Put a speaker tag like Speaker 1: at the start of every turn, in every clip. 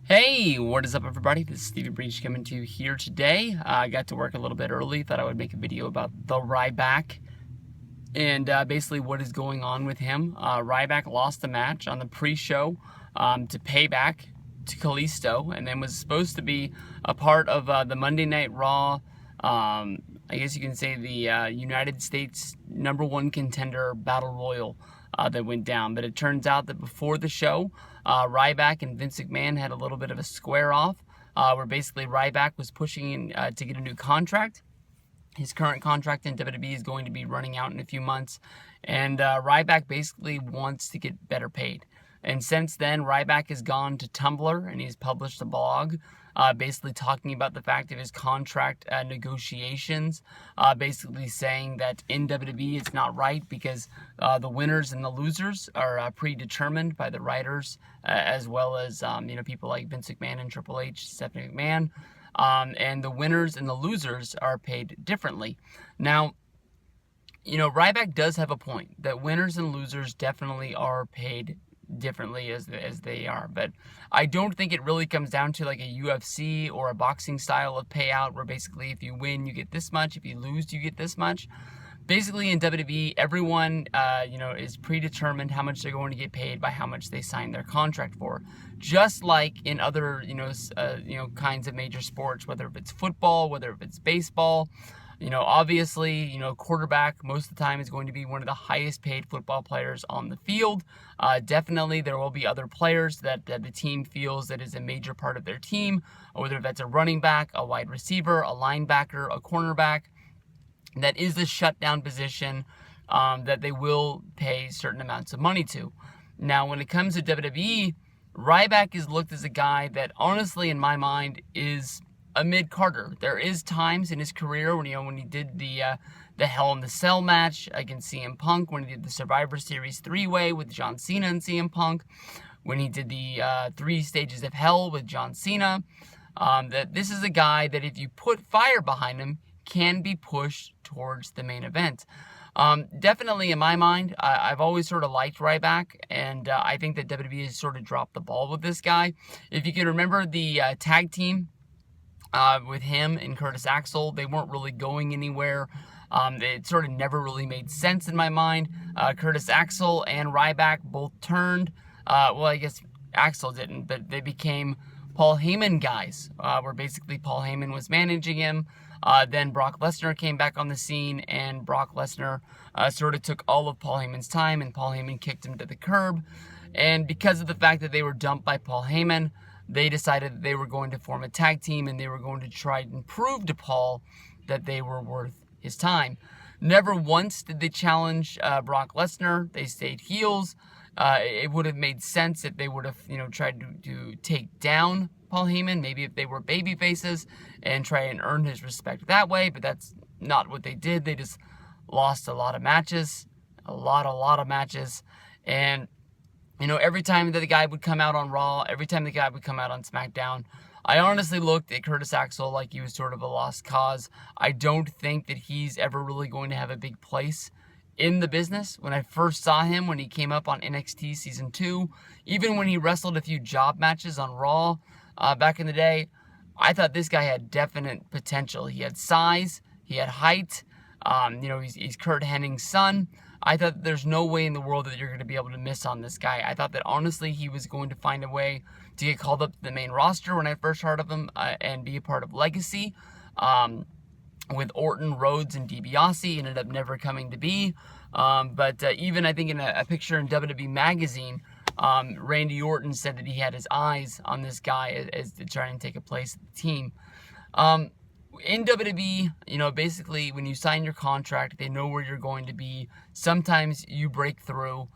Speaker 1: Hey, what is up everybody? This is Stevie Breach coming to you here today. I got to work a little bit early, thought I would make a video about the RYBACK and basically what is going on with him. RYBACK lost the match on the pre-show to Payback to Kalisto, and then was supposed to be a part of the Monday Night Raw, I guess you can say the United States #1 contender Battle Royal that went down. But it turns out that before the show, RYBACK and Vince McMahon had a little bit of a square off, where basically RYBACK was pushing to get a new contract. His current contract in WWE is going to be running out in a few months, and RYBACK basically wants to get better paid. And since then, RYBACK has gone to Tumblr and he's published a blog basically talking about the fact of his contract negotiations, basically saying that in WWE it's not right because the winners and the losers are predetermined by the writers, as well as people like Vince McMahon and Triple H, Stephanie McMahon, and the winners and the losers are paid differently. Now, RYBACK does have a point that winners and losers definitely are paid differently as they are, but I don't think it really comes down to like a UFC or a boxing style of payout where basically if you win you get this much, if you lose you get this much. Basically in WWE everyone is predetermined how much they're going to get paid by how much they sign their contract for, just like in other kinds of major sports, whether it's football, whether it's baseball. Obviously, quarterback most of the time is going to be one of the highest paid football players on the field. Definitely there will be other players that the team feels that is a major part of their team, whether that's a running back, a wide receiver, a linebacker, a cornerback, that is the shutdown position that they will pay certain amounts of money to. Now, when it comes to WWE, RYBACK is looked as a guy that honestly, in my mind, is a mid-carder. There is times in his career when he did the Hell in the Cell match against CM Punk, when he did the Survivor Series 3-way with John Cena and CM Punk, when he did the 3 Stages of Hell with John Cena, that this is a guy that if you put fire behind him, can be pushed towards the main event. Definitely in my mind, I've always sort of liked RYBACK, and I think that WWE has sort of dropped the ball with this guy. If you can remember the tag team with him and Curtis Axel, they weren't really going anywhere. It sort of never really made sense in my mind. Curtis Axel and RYBACK both turned. Well, I guess Axel didn't, but they became Paul Heyman guys, where basically Paul Heyman was managing him. Then Brock Lesnar came back on the scene, and Brock Lesnar sort of took all of Paul Heyman's time, and Paul Heyman kicked him to the curb. And because of the fact that they were dumped by Paul Heyman, they decided that they were going to form a tag team, and they were going to try and prove to Paul that they were worth his time. Never once did they challenge Brock Lesnar. They stayed heels. It would have made sense if they would have, tried to take down Paul Heyman, maybe if they were baby faces, and try and earn his respect that way, but that's not what they did. They just lost a lot of matches, a lot of matches, and every time that the guy would come out on Raw, every time the guy would come out on SmackDown, I honestly looked at Curtis Axel like he was sort of a lost cause. I don't think that he's ever really going to have a big place in the business. When I first saw him, when he came up on NXT Season 2, even when he wrestled a few job matches on Raw back in the day, I thought this guy had definite potential. He had size, he had height, he's Kurt Hennig's son. I thought there's no way in the world that you're going to be able to miss on this guy. I thought that honestly he was going to find a way to get called up to the main roster when I first heard of him and be a part of Legacy. With Orton, Rhodes, and DiBiase, ended up never coming to be. But even I think in a picture in WWE Magazine, Randy Orton said that he had his eyes on this guy as to try and take a place at the team. In WWE, basically when you sign your contract, they know where you're going to be. Sometimes you break through.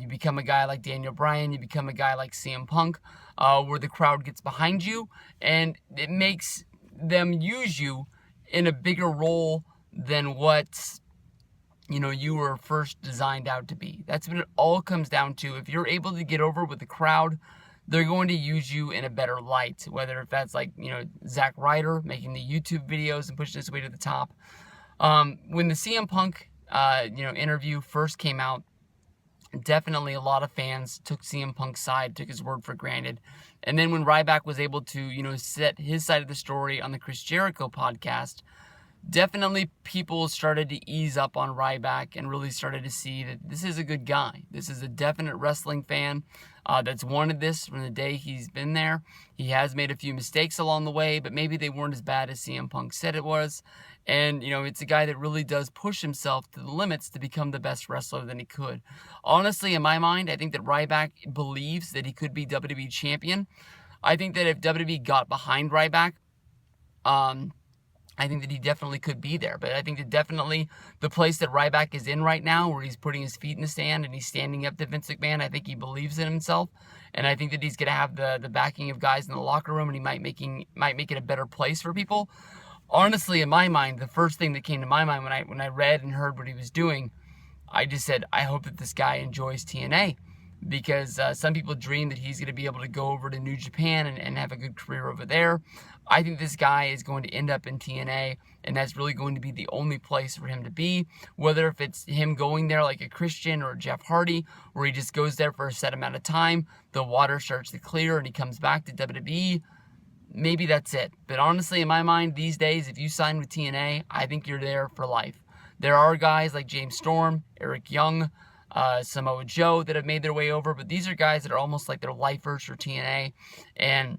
Speaker 1: You become a guy like Daniel Bryan, you become a guy like CM Punk, where the crowd gets behind you, and it makes them use you in a bigger role than what you were first designed out to be. That's what it all comes down to. If you're able to get over with the crowd, they're going to use you in a better light, whether if that's like, Zack Ryder making the YouTube videos and pushing his way to the top. When the CM Punk, interview first came out, definitely a lot of fans took CM Punk's side, took his word for granted. And then when Ryback was able to, set his side of the story on the Chris Jericho podcast, definitely people started to ease up on Ryback and really started to see that this is a good guy. This is a definite wrestling fan that's wanted this from the day he's been there. He has made a few mistakes along the way, but maybe they weren't as bad as CM Punk said it was. And, it's a guy that really does push himself to the limits to become the best wrestler that he could. Honestly, in my mind, I think that Ryback believes that he could be WWE champion. I think that if WWE got behind Ryback, I think that he definitely could be there. But I think that definitely the place that Ryback is in right now, where he's putting his feet in the sand and he's standing up to Vince McMahon, I think he believes in himself. And I think that he's going to have the backing of guys in the locker room, and he might make it a better place for people. Honestly, in my mind, the first thing that came to my mind when I read and heard what he was doing, I just said, I hope that this guy enjoys TNA. Because some people dream that he's going to be able to go over to New Japan and have a good career over there. I think this guy is going to end up in TNA, and that's really going to be the only place for him to be. Whether if it's him going there like a Christian or Jeff Hardy, where he just goes there for a set amount of time, the water starts to clear, and he comes back to WWE, maybe that's it. But honestly, in my mind, these days, if you sign with TNA, I think you're there for life. There are guys like James Storm, Eric Young, Samoa Joe that have made their way over, but these are guys that are almost like they're lifers for TNA, and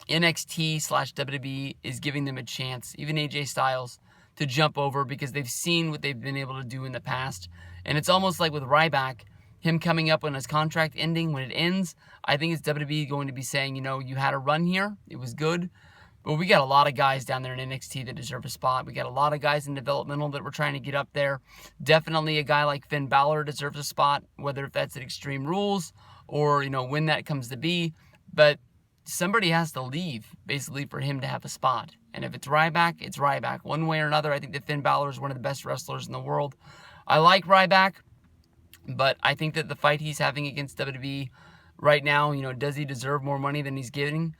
Speaker 1: NXT/WWE is giving them a chance, even AJ Styles, to jump over because they've seen what they've been able to do in the past. And it's almost like with Ryback, him coming up on his contract ending, when it ends, I think it's WWE going to be saying, you had a run here, it was good, but we got a lot of guys down there in NXT that deserve a spot. We got a lot of guys in developmental that we're trying to get up there. Definitely a guy like Finn Balor deserves a spot, whether if that's at Extreme Rules or, when that comes to be. But somebody has to leave, basically, for him to have a spot. And if it's Ryback, it's Ryback. One way or another, I think that Finn Balor is one of the best wrestlers in the world. I like Ryback, but I think that the fight he's having against WWE right now, does he deserve more money than he's getting?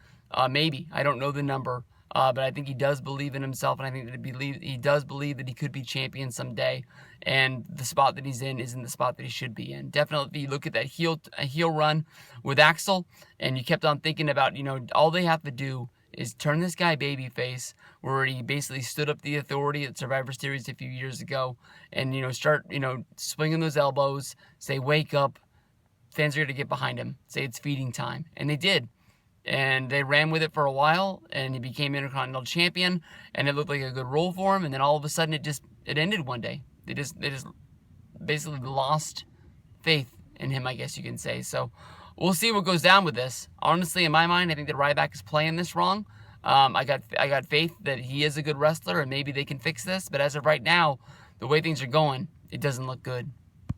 Speaker 1: Maybe. I don't know the number. But I think he does believe in himself, and I think that he does believe that he could be champion someday. And the spot that he's in isn't the spot that he should be in. Definitely, if you look at that heel run with Axel, and you kept on thinking about, all they have to do is turn this guy babyface, where he basically stood up the authority at Survivor Series a few years ago, and, start, swinging those elbows, say, wake up, fans are going to get behind him, say it's feeding time. And they did. And they ran with it for a while, and he became Intercontinental Champion, and it looked like a good role for him, and then all of a sudden it ended one day. They just basically lost faith in him, I guess you can say. So we'll see what goes down with this. Honestly, in my mind, I think that Ryback is playing this wrong. I got faith that he is a good wrestler, and maybe they can fix this, but as of right now, the way things are going, it doesn't look good.